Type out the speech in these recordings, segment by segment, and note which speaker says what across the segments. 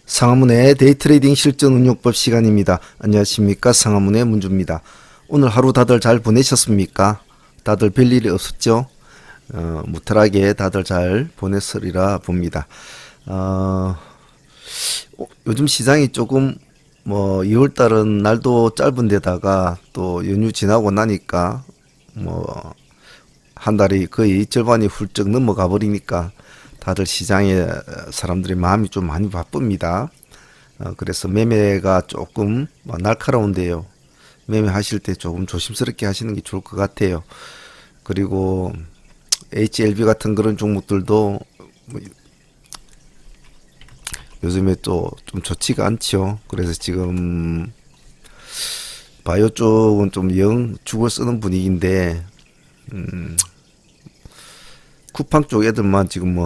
Speaker 1: 상하문의 데이트레이딩 실전 운용법 시간입니다. 안녕하십니까, 상하문의 문주입니다. 오늘 하루 다들 잘 보내셨습니까? 다들 별일이 없었죠? 무탈하게 다들 잘 보냈으리라 봅니다. 어, 요즘 시장이 조금 2월달은 날도 짧은 데다가 또 연휴 지나고 나니까 뭐 한 달이 거의 절반이 훌쩍 넘어가 버리니까 다들 시장에 사람들이 마음이 좀 많이 바쁩니다. 그래서 매매가 조금 날카로운데요. 매매하실 때 조금 조심스럽게 하시는 게 좋을 것 같아요. 그리고 HLB 같은 그런 종목들도 뭐 요즘에 또 좀 좋지가 않죠. 그래서 지금 바이오 쪽은 좀 영 죽어 쓰는 분위기인데 쿠팡 쪽 애들만 지금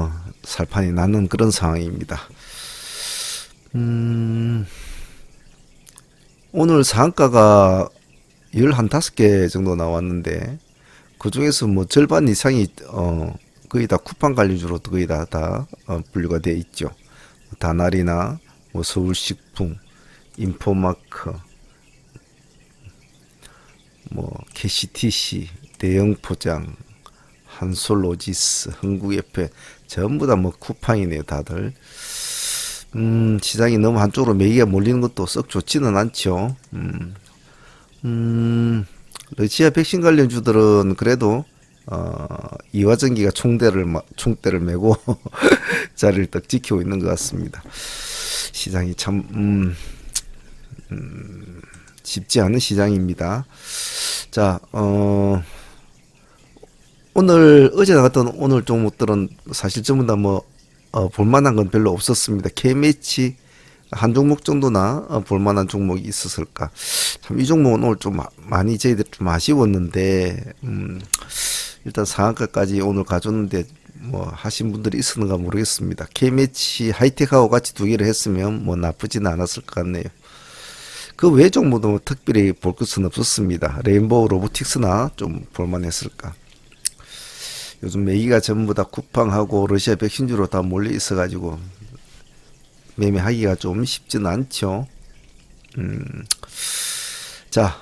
Speaker 1: 살판이 나는 그런 상황입니다. 오늘 상한가가 15개 정도 나왔는데 그 중에서 절반 이상이 거의 다 쿠팡 관리주로 거의 다 분류가 되어 있죠. 다날이나 서울식품, 인포마크, KCTC, 대형포장, 한솔로지스, 흥국협회 전부 다 쿠팡이네요, 다들. 시장이 너무 한쪽으로 매기가 몰리는 것도 썩 좋지는 않죠. 러시아 백신 관련주들은 그래도 이화전기가 총대를 메고 자리를 딱 지키고 있는 것 같습니다. 시장이 참 쉽지 않은 시장입니다. 자, 어제 나갔던 오늘 종목들은 사실 전부 다 볼만한 건 별로 없었습니다. KMH 한 종목 정도나 볼만한 종목이 있었을까. 참 이 종목은 오늘 좀 많이 저희들 좀 아쉬웠는데, 일단 상한가까지 오늘 가졌는데 하신 분들이 있었는가 모르겠습니다. KMH 하이텍하고 같이 두 개를 했으면 나쁘지는 않았을 것 같네요. 그 외 종목도 특별히 볼 것은 없었습니다. 레인보우 로보틱스나 좀 볼만했을까. 요즘 매기가 전부 다 쿠팡하고 러시아 백신주로 다 몰려 있어가지고 매매하기가 좀 쉽지는 않죠. 자,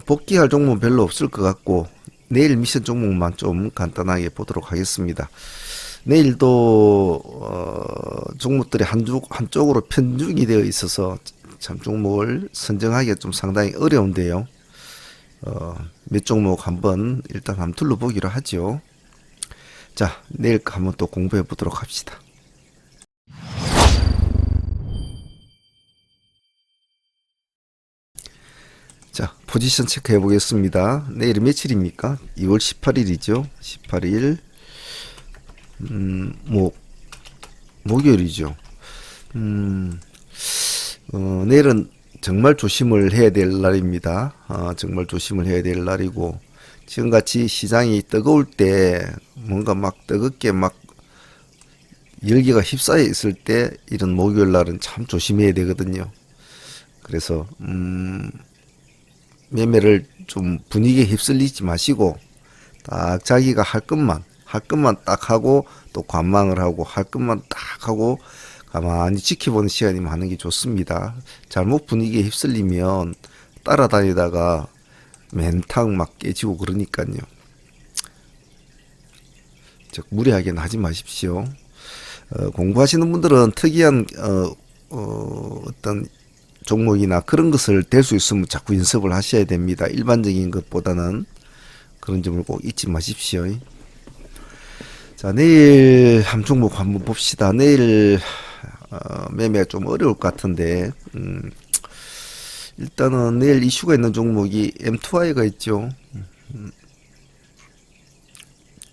Speaker 1: 복귀할 종목은 별로 없을 것 같고 내일 미션 종목만 좀 간단하게 보도록 하겠습니다. 내일도 종목들이 한쪽으로 편중이 되어 있어서 참 종목을 선정하기가 좀 상당히 어려운데요. 몇 종목 일단 한번 둘러보기로 하죠. 자, 내일 한번 또 공부해 보도록 합시다. 자, 포지션 체크해 보겠습니다. 내일이 며칠입니까? 2월 18일이죠. 18일, 목요일이죠. 내일은 정말 조심을 해야 될 날입니다. 정말 조심을 해야 될 날이고, 지금같이 시장이 뜨거울 때, 뭔가 뜨겁게 열기가 휩싸여 있을 때, 이런 목요일 날은 참 조심해야 되거든요. 그래서, 매매를 좀 분위기에 휩쓸리지 마시고 딱 자기가 할 것만 딱 하고 또 관망을 하고 할 것만 딱 하고 가만히 지켜보는 시간이면 하는 게 좋습니다. 잘못 분위기에 휩쓸리면 따라다니다가 맨탕 깨지고 그러니까요. 즉 무리하게는 하지 마십시오. 공부하시는 분들은 특이한 어떤 종목이나 그런 것을 될 수 있으면 자꾸 연습을 하셔야 됩니다. 일반적인 것보다는 그런 점을 꼭 잊지 마십시오. 자, 내일 한 종목 한번 봅시다. 내일 매매가 좀 어려울 것 같은데 일단은 내일 이슈가 있는 종목이 M2I가 있죠.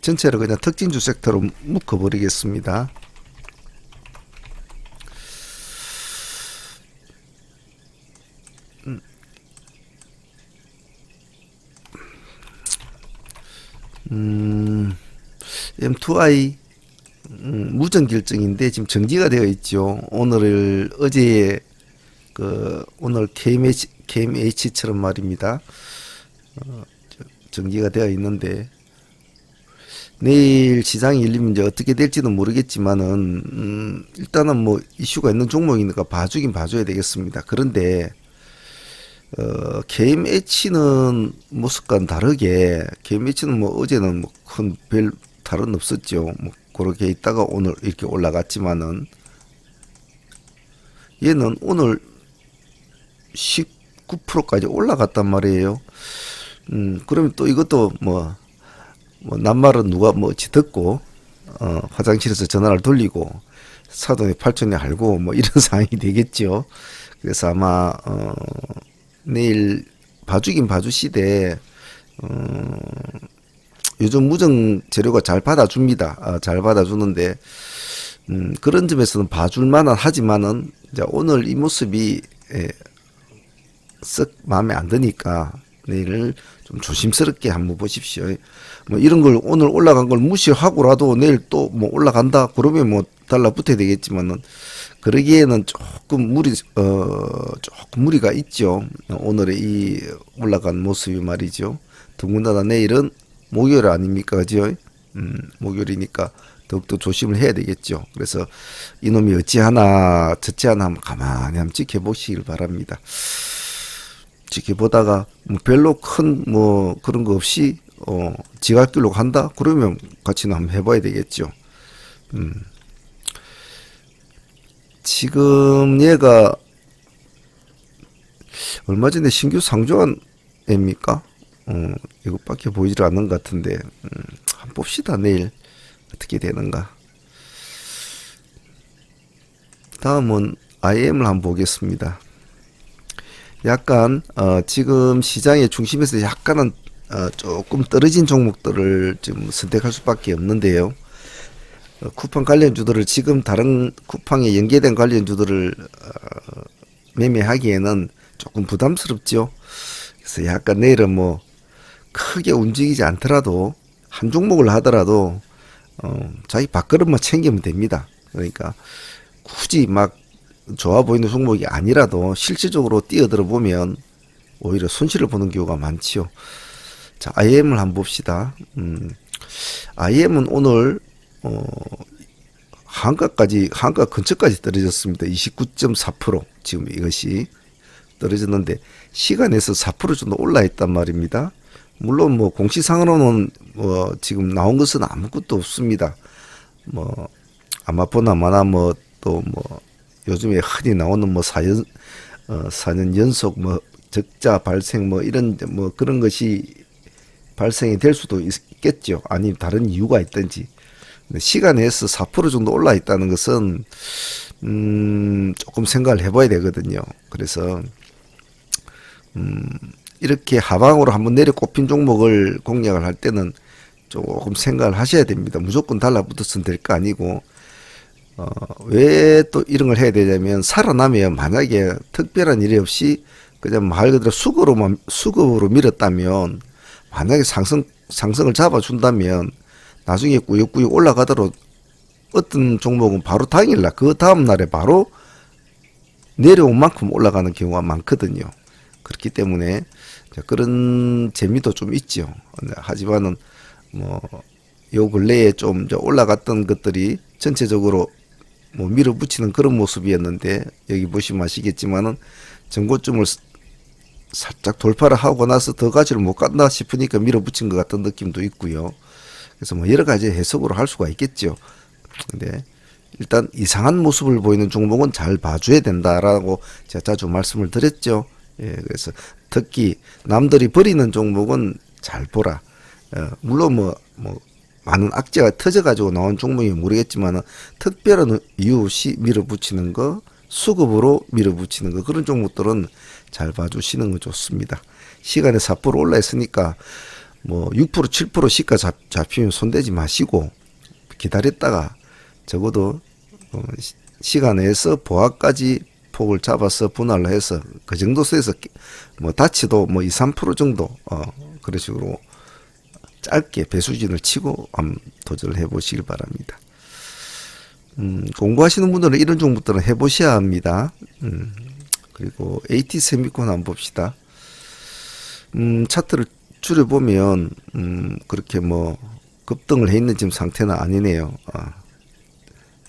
Speaker 1: 전체를 그냥 특징주 섹터로 묶어버리겠습니다. M2I 무전 결정인데 지금 정지가 되어 있죠. 어제 오늘 KMH처럼 말입니다. 정지가 되어 있는데 내일 시장이 열리면 이제 어떻게 될지는 모르겠지만은 일단은 뭐 이슈가 있는 종목이니까 봐주긴 봐줘야 되겠습니다. 그런데 KMH는 모습과는 다르게 KMH는 뭐 어제는 뭐 큰 별 다른 없었죠. 뭐 그렇게 있다가 오늘 이렇게 올라갔지만은 얘는 오늘 19%까지 올라갔단 말이에요. 그러면 또 이것도 뭐 낱말은 누가 뭐 어찌 듣고 화장실에서 전화를 돌리고 사돈의 팔촌이 알고 뭐 이런 상황이 되겠죠. 그래서 아마 내일 봐주긴 봐주시되 요즘 무정 재료가 잘 받아줍니다. 잘 받아주는데 그런 점에서는 봐줄 만은 하지만은 이제 오늘 이 모습이 썩 마음에 안 드니까 내일을 좀 조심스럽게 한번 보십시오. 뭐 이런 걸 오늘 올라간 걸 무시하고라도 내일 또 뭐 올라간다 그러면 뭐 달라붙어야 되겠지만은 그러기에는 조금 조금 무리가 있죠. 오늘의 이 올라간 모습이 말이죠. 더군다나 내일은 목요일 아닙니까, 그죠? 목요일이니까 더욱더 조심을 해야 되겠죠. 그래서 이놈이 어찌하나 저찌하나 한번 가만히 한번 지켜보시길 바랍니다. 지켜보다가 뭐 별로 큰 뭐 그런 거 없이 지갈길로 간다? 그러면 같이는 한번 해봐야 되겠죠. 지금 얘가 얼마 전에 신규 상조한 애입니까? 이것밖에 보이질 않는 것 같은데 한번 봅시다. 내일 어떻게 되는가. 다음은 IM을 한번 보겠습니다. 약간 지금 시장의 중심에서 약간은 조금 떨어진 종목들을 좀 선택할 수밖에 없는데요. 쿠팡 관련주들을 지금 다른 쿠팡에 연계된 관련주들을 매매하기에는 조금 부담스럽죠. 그래서 약간 내일은 뭐 크게 움직이지 않더라도 한 종목을 하더라도 자기 밥그릇만 챙기면 됩니다. 그러니까 굳이 막 좋아 보이는 종목이 아니라도 실질적으로 뛰어들어 보면 오히려 손실을 보는 경우가 많지요. 자, IM을 한번 봅시다. IM은 오늘 한가 근처까지 떨어졌습니다. 29.4% 지금 이것이 떨어졌는데 시간에서 4% 정도 올라 있단 말입니다. 물론 뭐 공시상으로는 뭐 지금 나온 것은 아무것도 없습니다. 뭐 아마포나 마나 뭐 또 뭐 요즘에 흔히 나오는 뭐 4년 연속 뭐 적자 발생 뭐 이런 뭐 그런 것이 발생이 될 수도 있겠죠. 아니면 다른 이유가 있든지. 시간에서 4% 정도 올라 있다는 것은 조금 생각을 해봐야 되거든요. 그래서 이렇게 하방으로 한번 내려 꼽힌 종목을 공략을 할 때는 조금 생각을 하셔야 됩니다. 무조건 달라붙었으면 될 거 아니고 왜 또 이런 걸 해야 되냐면 살아나면 만약에 특별한 일이 없이 그냥 말 그대로 수급으로 밀었다면 만약에 상승을 잡아준다면 나중에 꾸역꾸역 올라가더라도 어떤 종목은 바로 당일날 그 다음날에 바로 내려온 만큼 올라가는 경우가 많거든요. 그렇기 때문에 그런 재미도 좀 있죠. 하지만은 뭐 요 근래에 좀 올라갔던 것들이 전체적으로 뭐 밀어붙이는 그런 모습이었는데 여기 보시면 아시겠지만은 전고점을 살짝 돌파를 하고 나서 더 가지를 못 간다 싶으니까 밀어붙인 것 같은 느낌도 있고요. 그래서 뭐 여러 가지 해석으로 할 수가 있겠죠. 근데 일단 이상한 모습을 보이는 종목은 잘 봐줘야 된다라고 제가 자주 말씀을 드렸죠. 예, 그래서 특히 남들이 버리는 종목은 잘 보라. 물론 뭐 많은 악재가 터져가지고 나온 종목이 모르겠지만 특별한 이유 없이 밀어붙이는 거, 수급으로 밀어붙이는 거 그런 종목들은 잘 봐주시는 거 좋습니다. 시간에 4% 올라 있으니까 뭐 6% 7% 시가 잡히면 손대지 마시고 기다렸다가 적어도 시간 내에서 보합까지 폭을 잡아서 분할을 해서 그 정도 수에서 뭐 다치도 뭐 2, 3% 정도 그런 식으로 짧게 배수진을 치고 한번 도전을 해보시길 바랍니다. 공부하시는 분들은 이런 종목들은 해보셔야 합니다. 그리고 AT세미콘 한번 봅시다. 차트를 줄여보면 그렇게 뭐 급등을 해 있는 지금 상태는 아니네요.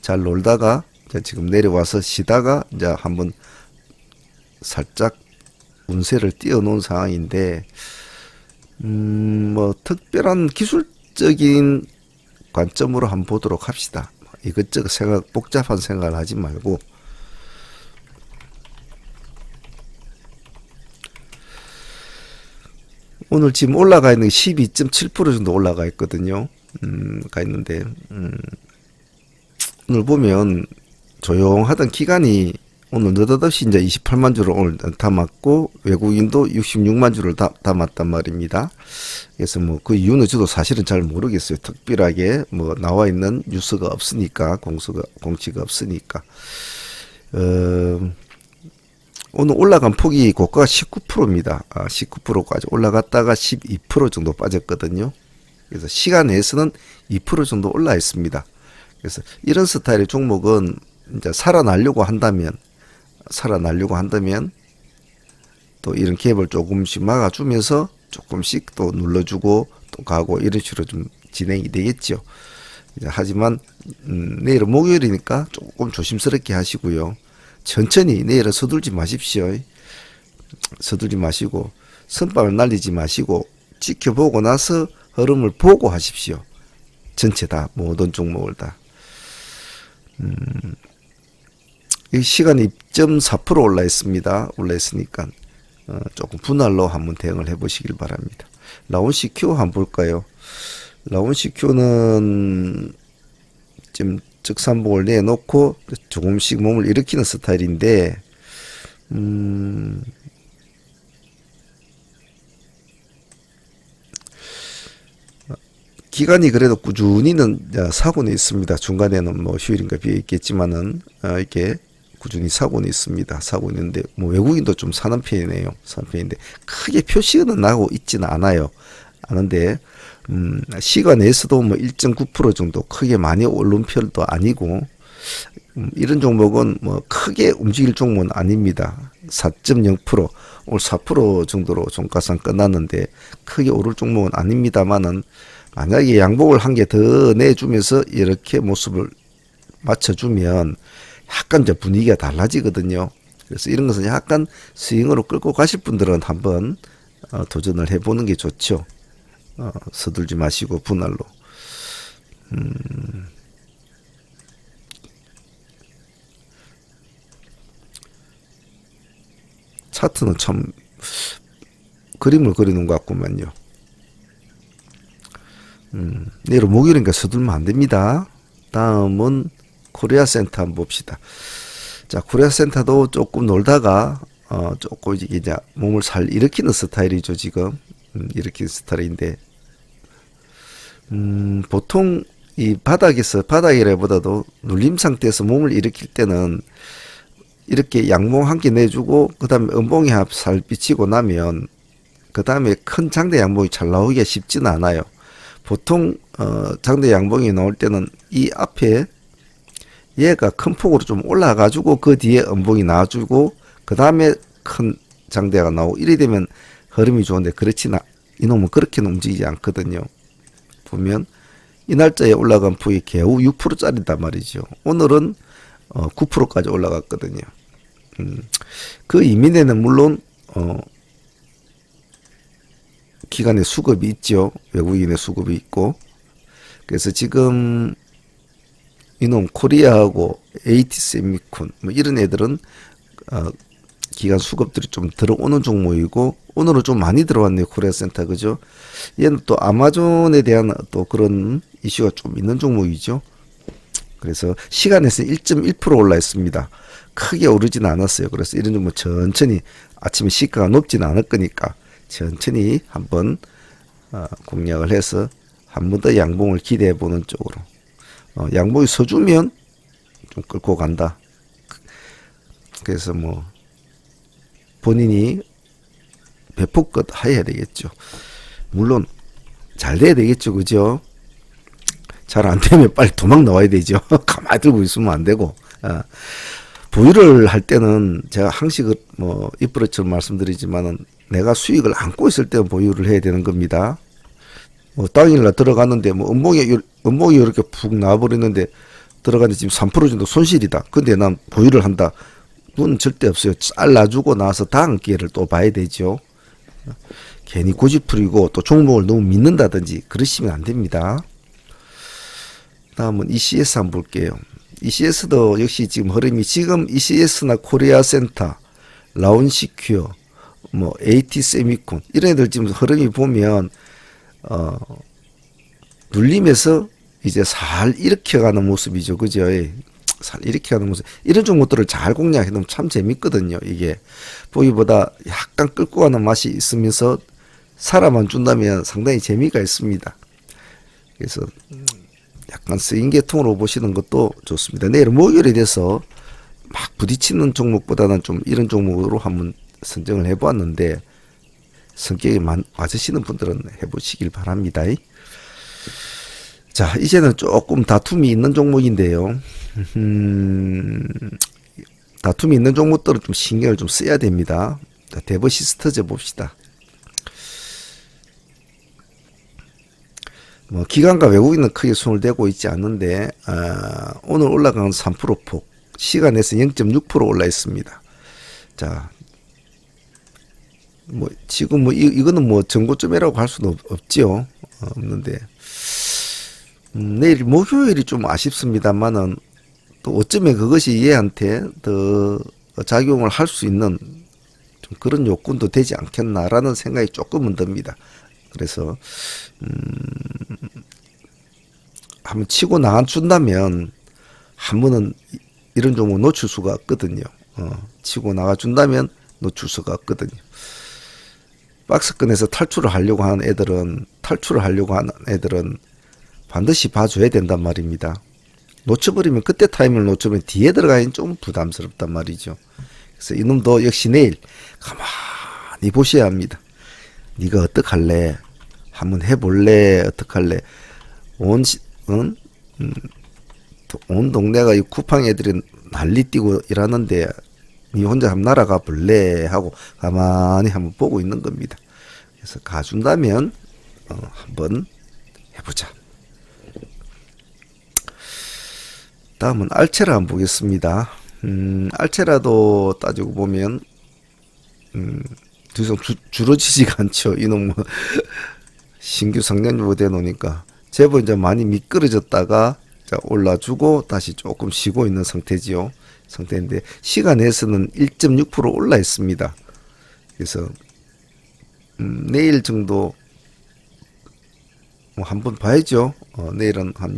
Speaker 1: 잘 놀다가 지금 내려와서 쉬다가 이제 한번 살짝 운세를 띄워놓은 상황인데, 뭐 특별한 기술적인 관점으로 한번 보도록 합시다. 이것저것 복잡한 생각을 하지 말고. 오늘 지금 올라가 있는 12.7% 정도 올라가 있거든요. 가 있는데, 오늘 보면 조용하던 기간이 오늘 느닷없이 이제 28만 주를 오늘 담았고, 외국인도 66만 주를 담았단 말입니다. 그래서 뭐 그 이유는 저도 사실은 잘 모르겠어요. 특별하게 뭐 나와 있는 뉴스가 없으니까, 공지가 없으니까. 오늘 올라간 폭이 고가가 19%입니다. 19%까지 올라갔다가 12% 정도 빠졌거든요. 그래서 시간 내에서는 2% 정도 올라 있습니다. 그래서 이런 스타일의 종목은 이제 살아나려고 한다면 또 이런 갭을 조금씩 막아주면서 조금씩 또 눌러주고 또 가고 이런 식으로 좀 진행이 되겠죠. 하지만 내일은 목요일이니까 조금 조심스럽게 하시고요. 천천히 내일은 서둘지 마십시오. 서둘지 마시고 선빵을 날리지 마시고 지켜보고 나서 흐름을 보고 하십시오. 전체 다 모든 종목을 다. 이 시간이 2.4% 올라 있습니다. 올라 있으니까 조금 분할로 한번 대응을 해보시길 바랍니다. 라온CQ 한번 볼까요? 라온CQ는 지금 적산봉을 내놓고 조금씩 몸을 일으키는 스타일인데, 기간이 그래도 꾸준히는 사고는 있습니다. 중간에는 뭐 휴일인가 비해 있겠지만은 이렇게 꾸준히 사고는 있습니다. 사고 있는데 뭐 외국인도 좀 사는 편이네요. 사는 편인데 크게 표시는 나고 있지는 않아요. 아는데 시간에서도 뭐 1.9% 정도 크게 많이 오른 편도 아니고, 이런 종목은 뭐 크게 움직일 종목은 아닙니다. 4.0% 오늘 4% 정도로 종가상 끝났는데 크게 오를 종목은 아닙니다만은, 만약에 양봉을 한 개 더 내주면서 이렇게 모습을 맞춰주면 약간 이제 분위기가 달라지거든요. 그래서 이런 것은 약간 스윙으로 끌고 가실 분들은 한번 도전을 해보는 게 좋죠. 서둘지 마시고 분할로. 차트는 참 그림을 그리는 것 같구만요. 내일 목요일이니까 서둘면 안 됩니다. 다음은 코리아센터 한번 봅시다. 자, 코리아센터도 조금 놀다가 조금 이제 몸을 잘 일으키는 스타일이죠. 지금 일으키는 스타일인데, 보통 이 바닥이라보다도 눌림 상태에서 몸을 일으킬 때는 이렇게 양봉 한 개 내주고 그 다음에 음봉이 살 비치고 나면 그 다음에 큰 장대 양봉이 잘 나오기가 쉽지는 않아요. 보통 장대 양봉이 나올 때는 이 앞에 얘가 큰 폭으로 좀 올라가지고 그 뒤에 음봉이 나와주고 그 다음에 큰 장대가 나오고 이래 되면 흐름이 좋은데, 그렇지는 이놈은 그렇게는 움직이지 않거든요. 보면 이 날짜에 올라간 폭이 겨우 6%짜리단 말이죠. 오늘은 9%까지 올라갔거든요. 그 이민에는 물론 기관의 수급이 있죠. 외국인의 수급이 있고. 그래서 지금 이놈 코리아하고 에이티세미콘 뭐 이런 애들은 기관 수급들이 좀 들어오는 종목이고, 오늘은 좀 많이 들어왔네요. 코리아센터, 그죠? 얘는 또 아마존에 대한 또 그런 이슈가 좀 있는 종목이죠. 그래서 시간에서 1.1% 올라 있습니다. 크게 오르지는 않았어요. 그래서 이런 종목 천천히, 아침에 시가가 높지는 않을 거니까 천천히 한번 공략을 해서 한 번 더 양봉을 기대해 보는 쪽으로. 양봉이 서주면 좀 끌고 간다. 그래서 뭐 본인이 배포껏 해야 되겠죠. 물론 잘 돼야 되겠죠, 그죠? 잘 안 되면 빨리 도망 나와야 되죠. 가만히 들고 있으면 안 되고. 보유를 할 때는 제가 항상 뭐 입버릇처럼 말씀드리지만은 내가 수익을 안고 있을 때 보유를 해야 되는 겁니다. 뭐 당일날 들어갔는데 뭐 음봉이 이렇게 푹 나와버리는데 들어갔는데 지금 3% 정도 손실이다. 근데 난 보유를 한다. 그건 절대 없어요. 잘라주고 나서 다음 기회를 또 봐야 되죠. 괜히 고집 부리고 또 종목을 너무 믿는다든지 그러시면 안 됩니다. 다음은 ECS 한번 볼게요. ECS도 역시 지금 흐름이 지금 ECS나 코리아센터, 라운시큐어, 뭐 AT 세미콘 이런 애들 지금 흐름이 보면 눌림에서 이제 살 일으켜가는 모습이죠. 그죠? 살 일으켜가는 모습. 이런 종목들을 잘 공략해 놓으면 참 재밌거든요. 이게 보기보다 약간 끌고 가는 맛이 있으면서 살아만 준다면 상당히 재미가 있습니다. 그래서 약간 쓰인 계통으로 보시는 것도 좋습니다. 내일 목요일에 돼서 막 부딪히는 종목보다는 좀 이런 종목으로 한번 선정을 해보았는데 성격이 맞으시는 분들은 해보시길 바랍니다. 자, 이제는 조금 다툼이 있는 종목인데요. 다툼이 있는 종목들은 좀 신경을 좀 써야 됩니다. 자, 데버시스터즈 봅시다. 뭐 기관과 외국인은 크게 손을 대고 있지 않는데 오늘 올라간 3%폭 시간에서 0.6% 올라 있습니다. 자, 뭐 지금 뭐 이거는 뭐 전고점이라고 할 수는 없죠. 없는데 내일 목요일이 좀 아쉽습니다만은 또 어쩌면 그것이 얘한테 더 작용을 할 수 있는 좀 그런 요건도 되지 않겠나라는 생각이 조금은 듭니다. 그래서 한번 치고 나가준다면 한 번은 이런 종목 놓칠 수가 없거든요. 치고 나가준다면 놓칠 수가 없거든요. 박스권에서 탈출을 하려고 하는 애들은 반드시 봐줘야 된단 말입니다. 놓쳐버리면 그때 타이밍을 놓쳐버리면 뒤에 들어가긴 좀 부담스럽단 말이죠. 그래서 이놈도 역시 내일 가만히 보셔야 합니다. 네가 어떡할래? 한번 해볼래? 어떡할래? 온 동네가 이 쿠팡 애들이 난리 뛰고 일하는데 니 혼자 한번 날아가 볼래? 하고 가만히 한번 보고 있는 겁니다. 그래서 가준다면 한번 해보자. 다음은 알체라 한번 보겠습니다. 알체라도 따지고 보면 더 이상 줄어지지가 않죠. 이놈 뭐 신규 상장주가 되놓으니까 제법 이제 많이 미끄러졌다가 자 올라주고 다시 조금 쉬고 있는 상태인데 시간에서는 1.6% 올라 있습니다. 그래서 내일 정도 뭐 한번 봐야죠. 내일은 한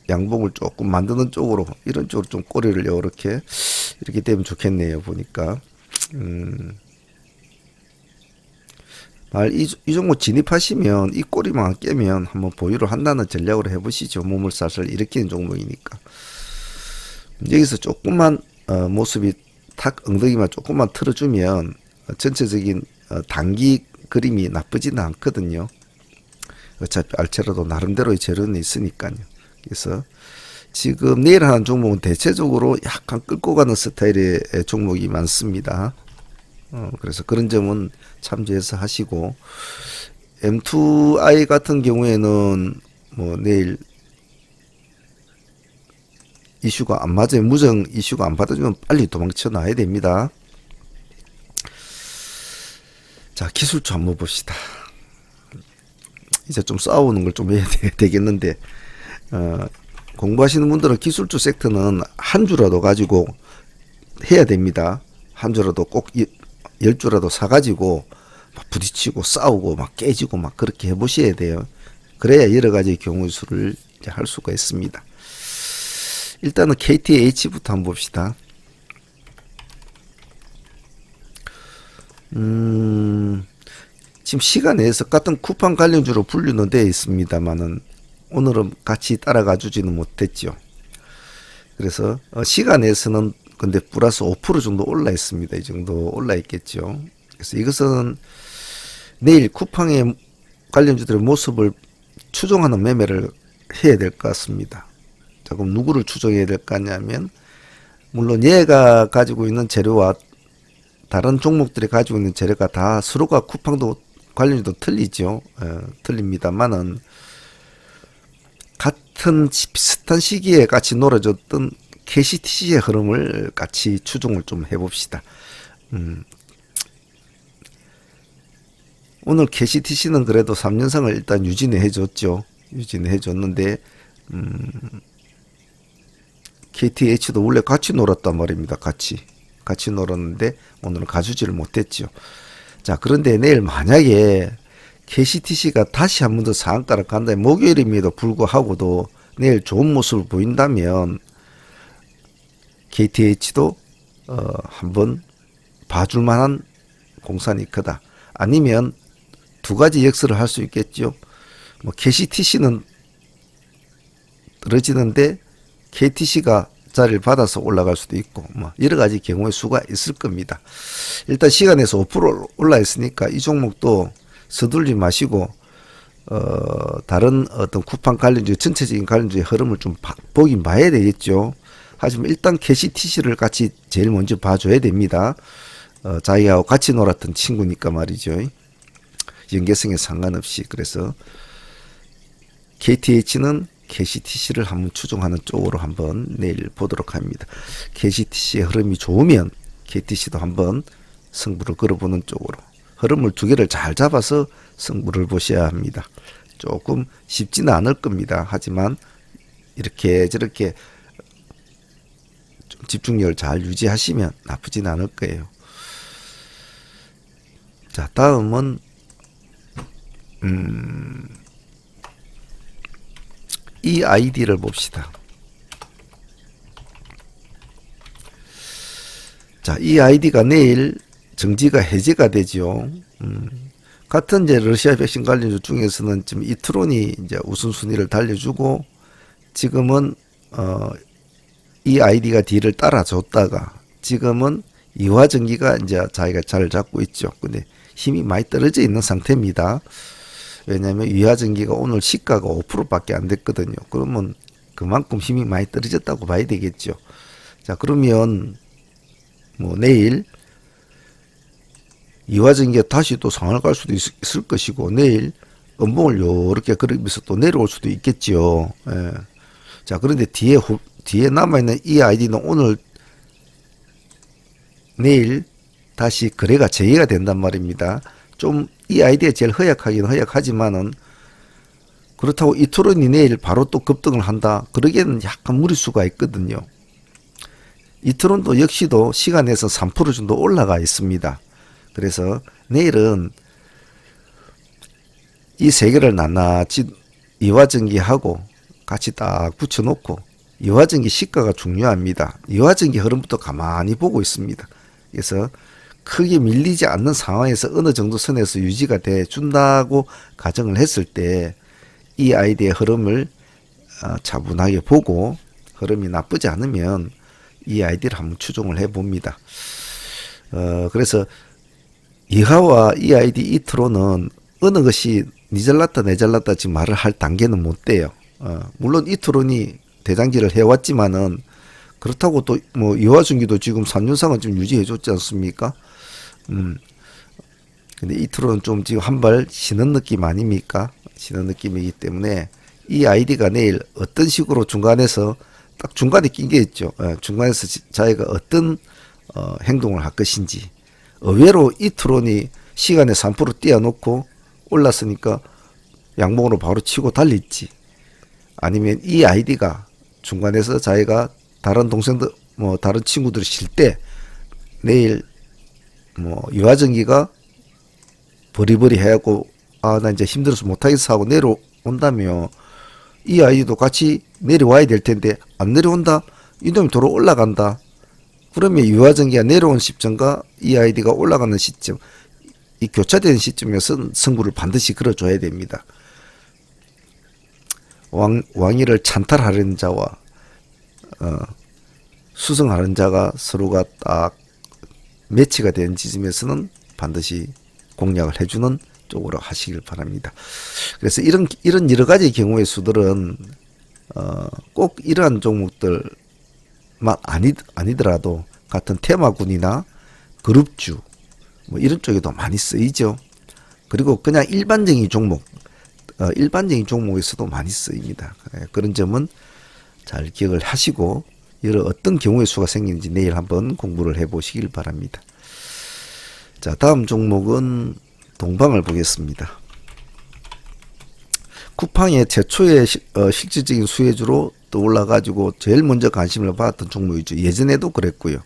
Speaker 1: 양봉을 조금 만드는 쪽으로 이런 쪽으로 좀 꼬리를 이렇게 되면 좋겠네요. 보니까 이 종목 진입하시면 이 꼬리만 깨면 한번 보유를 한다는 전략으로 해보시죠. 몸을 살살 일으키는 종목이니까. 여기서 조금만 모습이 탁 엉덩이만 조금만 틀어주면 전체적인 단기 그림이 나쁘지는 않거든요. 어차피 알체라도 나름대로의 재료는 있으니까요. 그래서 지금 내일 하는 종목은 대체적으로 약간 끌고 가는 스타일의 종목이 많습니다. 그래서 그런 점은 참조해서 하시고 M2I 같은 경우에는 뭐 내일 이슈가 안 맞아요. 무정 이슈가 안 받아주면 빨리 도망쳐 나야 됩니다. 자, 기술주 한번 봅시다. 이제 좀 싸우는 걸 좀 해야 되겠는데 공부하시는 분들은 기술주 섹터는 한 주라도 가지고 해야 됩니다. 한 주라도 꼭 10주라도 사가지고 막 부딪히고 싸우고 막 깨지고 막 그렇게 해보셔야 돼요. 그래야 여러 가지 경우 수를 이제 할 수가 있습니다. 일단은 KTH부터 한번 봅시다. 지금 시간에서 같은 쿠팡 관련주로 분류는 되어 있습니다만은 오늘은 같이 따라가 주지는 못했죠. 그래서 시간에서는 근데 플러스 5% 정도 올라 있습니다. 이 정도 올라 있겠죠. 그래서 이것은 내일 쿠팡의 관련주들의 모습을 추종하는 매매를 해야 될 것 같습니다. 자, 그럼 누구를 추종해야 될 거냐면 물론 얘가 가지고 있는 재료와 다른 종목들이 가지고 있는 재료가 다 서로가 쿠팡도 관련주도 틀리죠. 틀립니다만은 같은 비슷한 시기에 같이 놀아줬던 KCTC의 흐름을 같이 추종을 좀 해봅시다. 오늘 KCTC는 그래도 3년상을 일단 유지는 해줬죠. 유지는 해줬는데 KTH도 원래 같이 놀았단 말입니다. 같이 놀았는데 오늘은 가주지를 못했죠. 자, 그런데 내일 만약에 KCTC가 다시 한 번 더 상한가를 간다면 목요일임에도 불구하고도 내일 좋은 모습을 보인다면 KTH도 한번 봐줄 만한 공산이 크다. 아니면 두 가지 역설을 할 수 있겠죠. 뭐 KCTC는 떨어지는데 KTC가 자리를 받아서 올라갈 수도 있고 뭐 여러 가지 경우의 수가 있을 겁니다. 일단 시간에서 5% 올라 있으니까 이 종목도 서둘지 마시고 다른 어떤 쿠팡 관련주 전체적인 관련주의 흐름을 좀 보긴 봐야 되겠죠. 하지만 일단 KCTC를 같이 제일 먼저 봐줘야 됩니다. 자기하고 같이 놀았던 친구니까 말이죠. 연계성에 상관없이. 그래서 KTH는 KCTC를 한번 추종하는 쪽으로 한번 내일 보도록 합니다. KCTC의 흐름이 좋으면 KTC도 한번 승부를 걸어보는 쪽으로. 흐름을 두 개를 잘 잡아서 승부를 보셔야 합니다. 조금 쉽지는 않을 겁니다. 하지만 이렇게 저렇게 좀 집중력을 잘 유지하시면 나쁘진 않을 거예요. 자, 다음은 이 아이디를 봅시다. 자, 이 아이디가 내일 정지가 해제가 되죠. 같은 이제 러시아 백신 관련주 중에서는 지금 이트론이 이제 우선순위를 달려주고 지금은 이 아이디가 뒤를 따라줬다가 지금은 이화전기가 이제 자기가 자리를 잡고 있죠. 근데 힘이 많이 떨어져 있는 상태입니다. 왜냐하면 이화전기가 오늘 시가가 5%밖에 안 됐거든요. 그러면 그만큼 힘이 많이 떨어졌다고 봐야 되겠죠. 자, 그러면 뭐 내일 이화전기가 다시 또 상한을 갈 수도 있을 것이고 내일 음봉을 요렇게 그리면서 또 내려올 수도 있겠죠. 예. 자, 그런데 뒤에 남아있는 이 아이디는 오늘 내일 다시 거래가 재개가 된단 말입니다. 좀 이 아이디가 제일 허약하긴 허약하지만은 그렇다고 이토론이 내일 바로 또 급등을 한다. 그러기에는 약간 무리수가 있거든요. 이토론도 역시도 시간에서 3% 정도 올라가 있습니다. 그래서 내일은 이 세 개를 낱낱이 이화전기하고 같이 딱 붙여놓고 이화전기 시가가 중요합니다. 이화전기 흐름부터 가만히 보고 있습니다. 그래서 크게 밀리지 않는 상황에서 어느 정도 선에서 유지가 돼 준다고 가정을 했을 때 이 아이디의 흐름을 차분하게 보고 흐름이 나쁘지 않으면 이 아이디를 한번 추종을 해봅니다. 그래서 이하와 이 아이디 이트로는 어느 것이 니 잘났다 내 잘났다 지금 말을 할 단계는 못 돼요. 물론 이트론이 대장기를 해왔지만은 그렇다고 또 뭐 이화전기도 지금 3년상은 좀 유지해 줬지 않습니까? 근데 이트론은 좀 지금 한 발 쉬는 느낌 아닙니까? 쉬는 느낌이기 때문에 이 아이디가 내일 어떤 식으로 중간에서 딱 중간에 낀 게 있죠. 중간에서 자기가 어떤 행동을 할 것인지. 의외로 이트론이 시간에 3% 띄워놓고 올랐으니까 양봉으로 바로 치고 달릴지, 아니면 이 아이디가 중간에서 자기가 다른 동생들 뭐 다른 친구들이 쉴 때 내일 뭐 이화전기가 버리버리 해갖고 나 이제 힘들어서 못하겠어 하고 내려온다며 이 아이디도 같이 내려와야 될 텐데 안 내려온다, 이놈이 도로 올라간다, 그러면 이화전기가 내려온 시점과 이 아이디가 올라가는 시점, 이 교차되는 시점에서 승부를 반드시 걸어줘야 됩니다. 왕위를 찬탈하려는 자와 수성하는 자가 서로가 딱 매치가 된 지점에서는 반드시 공략을 해주는 쪽으로 하시길 바랍니다. 그래서 이런 여러 가지 경우의 수들은 꼭 이러한 종목들만 아니더라도 같은 테마군이나 그룹주 뭐 이런 쪽에도 많이 쓰이죠. 그리고 그냥 일반적인 종목, 일반적인 종목에서도 많이 쓰입니다. 그런 점은 잘 기억을 하시고 여러 어떤 경우의 수가 생기는지 내일 한번 공부를 해 보시길 바랍니다. 자, 다음 종목은 동방을 보겠습니다. 쿠팡의 최초의 실질적인 수혜주로 떠올라가지고 제일 먼저 관심을 받았던 종목이죠. 예전에도 그랬고요.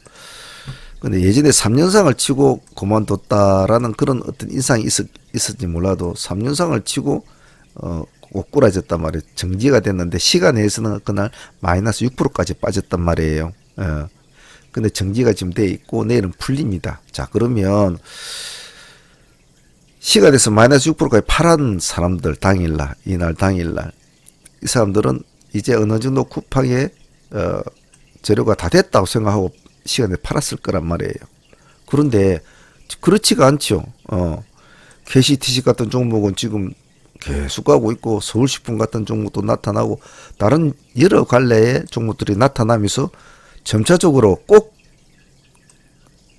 Speaker 1: 근데 예전에 3년상을 치고 그만뒀다라는 그런 어떤 인상이 있었지 몰라도 3년상을 치고 꼬꾸라졌단 말이에요. 정지가 됐는데 시간에서는 그날 마이너스 6%까지 빠졌단 말이에요. 근데 정지가 지금 돼 있고 내일은 풀립니다. 자, 그러면 시간에서 마이너스 6%까지 팔은 사람들 당일날, 이날 당일날 이 사람들은 이제 어느 정도 쿠팡의 재료가 다 됐다고 생각하고 시간에 팔았을 거란 말이에요. 그런데 그렇지가 않죠. KCTC 같은 종목은 지금 계속 가고 있고 서울식품 같은 종목도 나타나고 다른 여러 갈래의 종목들이 나타나면서 점차적으로 꼭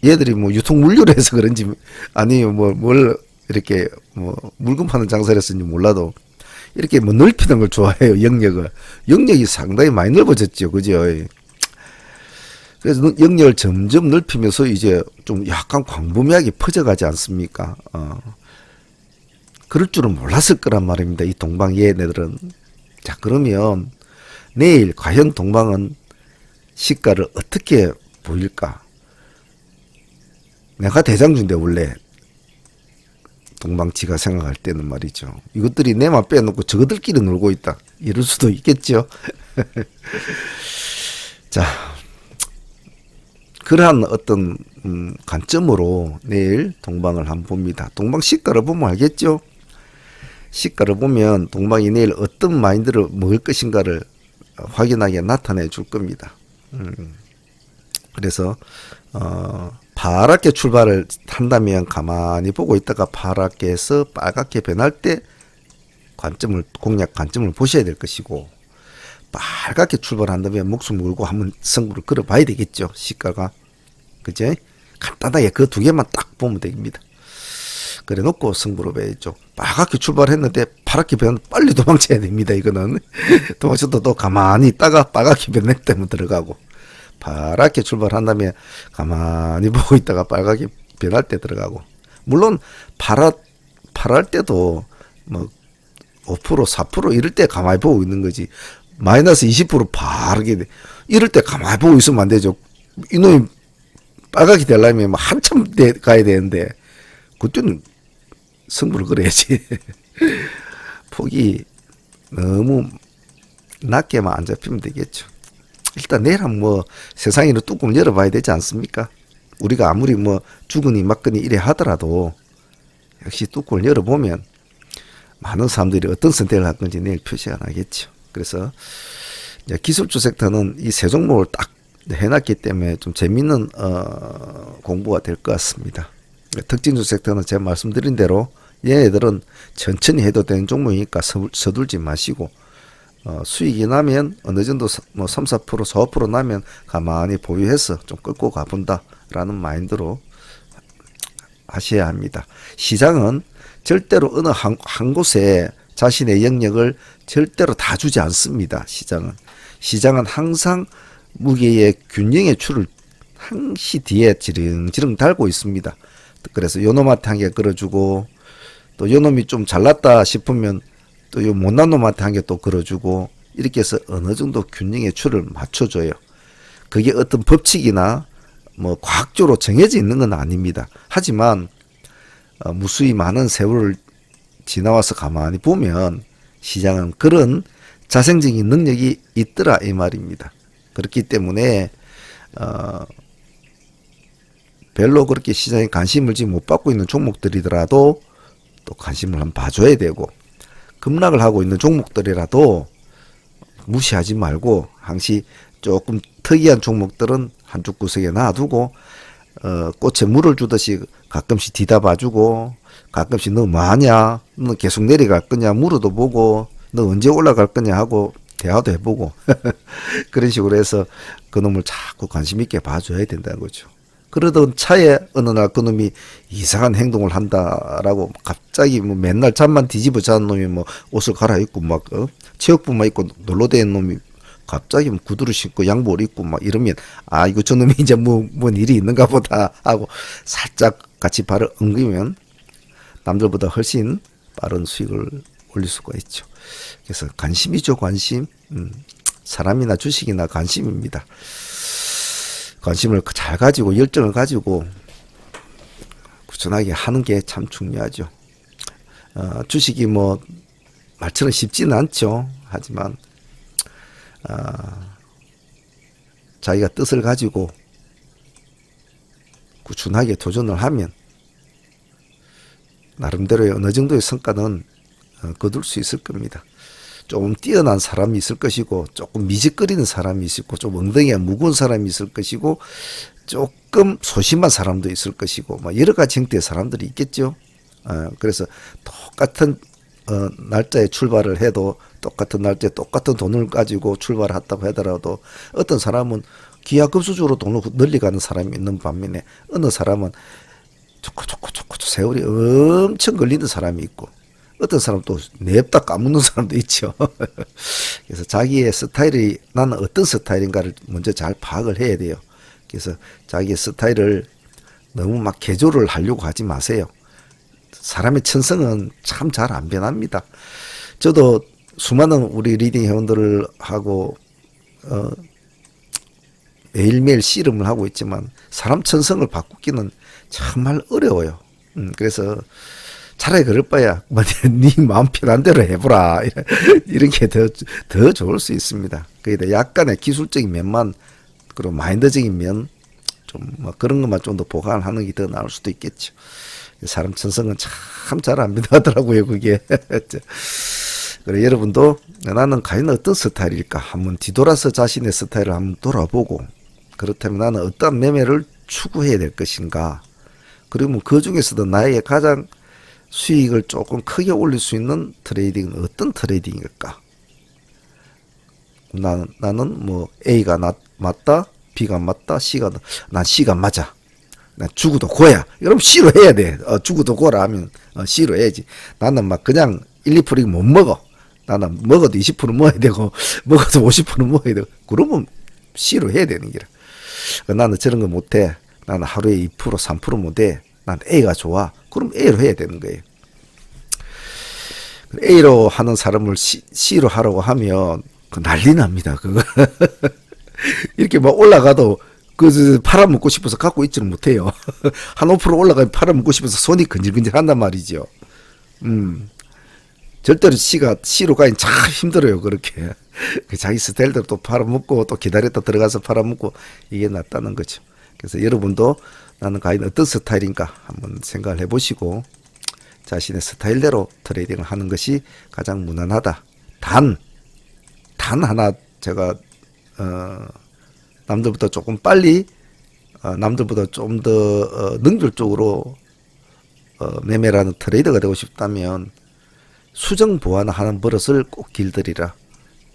Speaker 1: 얘들이 뭐 유통 물류를 해서 그런지 아니면 뭘 이렇게 뭐 물건 파는 장사를 했는지 몰라도 이렇게 뭐 넓히는 걸 좋아해요. 영역이 상당히 많이 넓어졌죠. 그죠? 그래서 영역을 점점 넓히면서 이제 좀 약간 광범위하게 퍼져가지 않습니까? 그럴 줄은 몰랐을 거란 말입니다. 이 동방 얘네들은. 자, 그러면 내일 과연 동방은 시가를 어떻게 보일까? 내가 대장주인데 원래 동방치가 생각할 때는 말이죠. 이것들이 내만 빼놓고 저것들끼리 놀고 있다. 이럴 수도 있겠죠. 자, 그러한 어떤 관점으로 내일 동방을 한번 봅니다. 동방 시가를 보면 알겠죠? 시가를 보면 동방이 내일 어떤 마인드를 먹을 것인가를 확연하게 나타내 줄 겁니다. 그래서 파랗게 출발을 한다면 가만히 보고 있다가 파랗게 해서 빨갛게 변할 때 공략 관점을 보셔야 될 것이고, 빨갛게 출발한다면 목숨 걸고 한번 승부를 걸어봐야 되겠죠. 시가가. 그제? 간단하게 그 두 개만 딱 보면 됩니다. 그래 놓고 승부를 봐야죠. 빨갛게 출발했는데 파랗게 변하면 빨리 도망쳐야 됩니다. 이거는 도망쳐도 또 가만히 있다가 빨갛게 변할 때면 들어가고, 파랗게 출발한다면 가만히 보고 있다가 빨갛게 변할 때 들어가고, 물론 파랄 때도 뭐 5% 4% 이럴 때 가만히 보고 있는 거지, 마이너스 20% 파랗게 이럴 때 가만히 보고 있으면 안 되죠. 이놈이 빨갛게 되려면 한참 가야 되는데 그때는 승부를 걸어야지. 폭이 너무 낮게만 안 잡히면 되겠죠. 일단 내일 한번 세상에는 뚜껑을 열어봐야 되지 않습니까? 우리가 아무리 뭐 죽으니 맞거니 이래 하더라도 역시 뚜껑을 열어보면 많은 사람들이 어떤 선택을 할 건지 내일 표시가 나겠죠. 그래서 이제 기술주 섹터는 이 세 종목을 딱 해놨기 때문에 좀 재밌는 공부가 될 것 같습니다. 특징주 섹터는 제가 말씀드린 대로 얘네들은 천천히 해도 되는 종목이니까 서둘지 마시고, 수익이 나면 어느 정도 뭐 3, 4%, 4% 나면 가만히 보유해서 좀 끌고 가본다 라는 마인드로 하셔야 합니다. 시장은 절대로 어느 한 곳에 자신의 영역을 절대로 다 주지 않습니다. 시장은 항상 무게의 균형의 추를 항시 뒤에 지렁지렁 달고 있습니다. 그래서 요놈한테 한 개 걸어주고, 또 요놈이 좀 잘났다 싶으면 또 요 못난 놈한테 한 개 또 걸어주고, 이렇게 해서 어느 정도 균형의 추를 맞춰줘요. 그게 어떤 법칙이나 뭐 과학적으로 정해져 있는 건 아닙니다. 하지만 무수히 많은 세월을 지나와서 가만히 보면 시장은 그런 자생적인 능력이 있더라 이 말입니다. 그렇기 때문에 별로 그렇게 시장에 관심을 지금 못 받고 있는 종목들이더라도 또 관심을 한번 봐줘야 되고, 급락을 하고 있는 종목들이라도 무시하지 말고 항시 조금 특이한 종목들은 한쪽 구석에 놔두고, 꽃에 물을 주듯이 가끔씩 뒤다봐주고, 가끔씩 너 뭐하냐, 너 계속 내려갈 거냐 물어도 보고, 너 언제 올라갈 거냐 하고 대화도 해보고 그런 식으로 해서 그놈을 자꾸 관심 있게 봐줘야 된다는 거죠. 그러던 차에 어느 날 그놈이 이상한 행동을 한다라고 갑자기 뭐 맨날 잠만 뒤집어 자는 놈이 뭐 옷을 갈아입고 막 체육복만 입고 놀러 다니는 놈이 갑자기 뭐 구두를 신고 양복을 입고 막 이러면 아 이거 저놈이 이제 뭔 일이 있는가 보다 하고 살짝 같이 발을 엉기면 남들보다 훨씬 빠른 수익을 올릴 수가 있죠. 그래서 관심이죠, 관심. 사람이나 주식이나 관심입니다. 관심을 잘 가지고 열정을 가지고 꾸준하게 하는 게 참 중요하죠. 주식이 뭐 말처럼 쉽지는 않죠. 하지만 자기가 뜻을 가지고 꾸준하게 도전을 하면 나름대로의 어느 정도의 성과는 거둘 수 있을 겁니다. 조금 뛰어난 사람이 있을 것이고 조금 미적거리는 사람이 있을 것이고 좀 엉덩이가 무거운 사람이 있을 것이고 조금 소심한 사람도 있을 것이고 뭐 여러 가지 형태의 사람들이 있겠죠. 그래서 똑같은 날짜에 출발을 해도 똑같은 날짜에 똑같은 돈을 가지고 출발을 했다고 하더라도 어떤 사람은 기하급수적으로 돈을 널리 가는 사람이 있는 반면에 어느 사람은 조금 세월이 엄청 걸리는 사람이 있고 어떤 사람 또 냅다 까먹는 사람도 있죠. 그래서 자기의 스타일이 나는 어떤 스타일인가를 먼저 잘 파악을 해야 돼요. 그래서 자기의 스타일을 너무 막 개조를 하려고 하지 마세요. 사람의 천성은 참 잘 안 변합니다. 저도 수많은 우리 리딩 회원들을 하고 매일매일 씨름을 하고 있지만 사람 천성을 바꾸기는 정말 어려워요. 그래서 차라리 그럴 바야 네 마음 편한 대로 해보라 이런 게 더 좋을 수 있습니다. 거기다 약간의 기술적인 면만 그리고 마인드적인 면 좀 뭐 그런 것만 좀 더 보강하는 게 더 나을 수도 있겠죠. 사람 천성은 참 잘 안 변하더라고요 그게. 그래 여러분도 나는 과연 어떤 스타일일까 한번 뒤돌아서 자신의 스타일을 한번 돌아보고 그렇다면 나는 어떤 매매를 추구해야 될 것인가, 그러면 그 중에서도 나에게 가장 수익을 조금 크게 올릴 수 있는 트레이딩은 어떤 트레이딩일까? 나는 뭐 A가 맞다, B가 맞다, 난 C가 맞아. 난 죽어도 고야. 그럼 C로 해야 돼. 죽어도 고라 하면 C로 해야지. 나는 막 그냥 1, 2% 못 먹어. 나는 먹어도 20% 먹어야 되고 먹어도 50% 먹어야 되고 그러면 C로 해야 되는 기라. 나는 저런 거 못해. 나는 하루에 2%, 3% 못해. 난 A가 좋아. 그럼 A로 해야 되는 거예요. A로 하는 사람을 C로 하라고 하면 그 난리 납니다. 그거 이렇게 막 올라가도 그 팔아먹고 싶어서 갖고 있지는 못해요. 한 5% 올라가면 팔아먹고 싶어서 손이 근질근질 한단 말이죠. 절대로 C로 가긴 참 힘들어요. 그렇게 자기 스타일대로 또 팔아먹고 또 기다렸다 들어가서 팔아먹고 이게 낫다는 거죠. 그래서 여러분도 나는 과연 어떤 스타일인가 한번 생각을 해보시고 자신의 스타일대로 트레이딩을 하는 것이 가장 무난하다. 단 하나 제가 남들보다 조금 빨리 남들보다 좀 더 능률적으로 매매라는 트레이더가 되고 싶다면 수정 보완하는 버릇을 꼭 길들이라.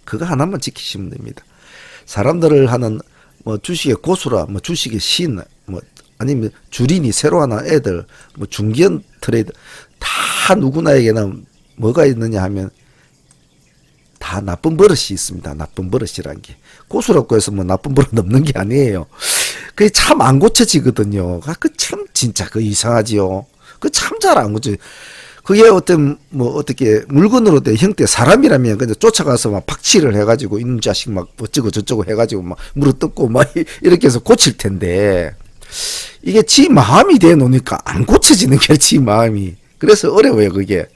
Speaker 1: 그거 하나만 지키시면 됩니다. 사람들을 하는 뭐 주식의 고수라, 뭐 주식의 신, 뭐 아니면 주린이 새로 하는 애들, 뭐 중견 트레이더 다 누구나에게는 뭐가 있느냐 하면 다 나쁜 버릇이 있습니다. 나쁜 버릇이란 게 고수라고 해서 뭐 나쁜 버릇 없는 게 아니에요. 그게 참 안 고쳐지거든요. 그 참 진짜 그 이상하지요. 그 참 잘 안 고쳐. 그게 어떤 뭐 어떻게 물건으로 된 형태 사람이라면 그냥 쫓아가서 막 박치를 해가지고 이놈 자식 막 어쩌고 저쩌고 해가지고 막 물어뜯고 막 이렇게 해서 고칠 텐데 이게 지 마음이 돼 놓으니까 안 고쳐지는 게 지 마음이. 그래서 어려워요 그게.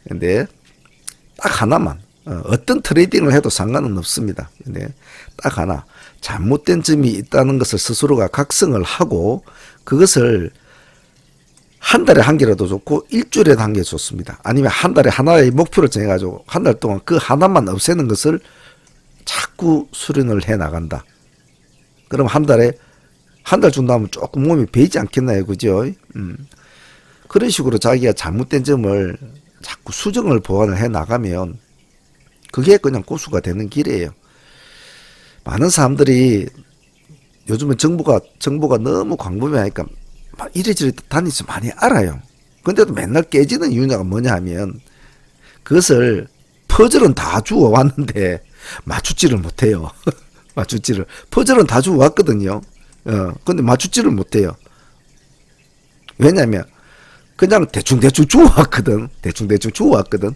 Speaker 1: 근데 딱 하나만 어떤 트레이딩을 해도 상관은 없습니다. 근데 딱 하나 잘못된 점이 있다는 것을 스스로가 각성을 하고 그것을 한 달에 한 개라도 좋고 일주일에 한 개 좋습니다. 아니면 한 달에 하나의 목표를 정해가지고 한 달 동안 그 하나만 없애는 것을 자꾸 수련을 해 나간다. 그럼 한 달에 한 달 준다면 조금 몸이 배이지 않겠나요, 그죠? 그런 식으로 자기가 잘못된 점을 자꾸 수정을 보완을 해 나가면 그게 그냥 고수가 되는 길이에요. 많은 사람들이 요즘은 정보가 너무 광범위하니까 막 이리저리 다니면서 많이 알아요. 근데도 맨날 깨지는 이유가 뭐냐 하면 그것을 퍼즐은 다 주워 왔는데 맞추지를 못해요. 맞추지를. 퍼즐은 다 주워 왔거든요. 근데 맞추지를 못해요. 왜냐면 그냥 대충 주워 왔거든. 대충 주워 왔거든.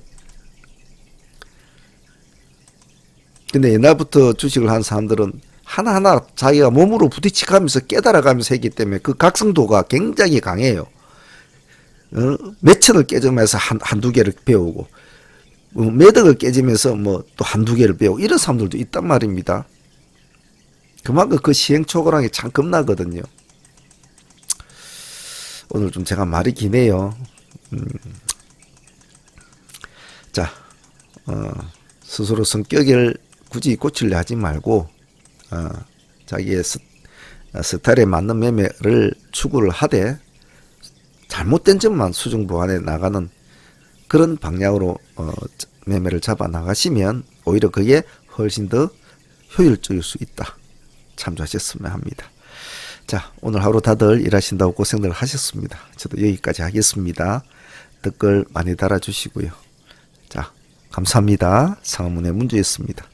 Speaker 1: 근데 옛날부터 주식을 한 사람들은 하나하나 자기가 몸으로 부딪혀가면서 깨달아가면서 했기 때문에 그 각성도가 굉장히 강해요. 몇 천을 깨지면서 한두 개를 배우고, 매덕을 깨지면서 뭐 또 한두 개를 배우고, 이런 사람들도 있단 말입니다. 그만큼 그 시행착오랑이 참 겁나거든요. 오늘 좀 제가 말이 기네요. 자, 스스로 성격을 굳이 고치려 하지 말고, 자기의 스타일에 맞는 매매를 추구를 하되 잘못된 점만 수정 보완해 나가는 그런 방향으로 매매를 잡아 나가시면 오히려 그게 훨씬 더 효율적일 수 있다. 참조하셨으면 합니다. 자, 오늘 하루 다들 일하신다고 고생들 하셨습니다. 저도 여기까지 하겠습니다. 댓글 많이 달아주시고요. 자, 감사합니다. 상하문의 문주였습니다.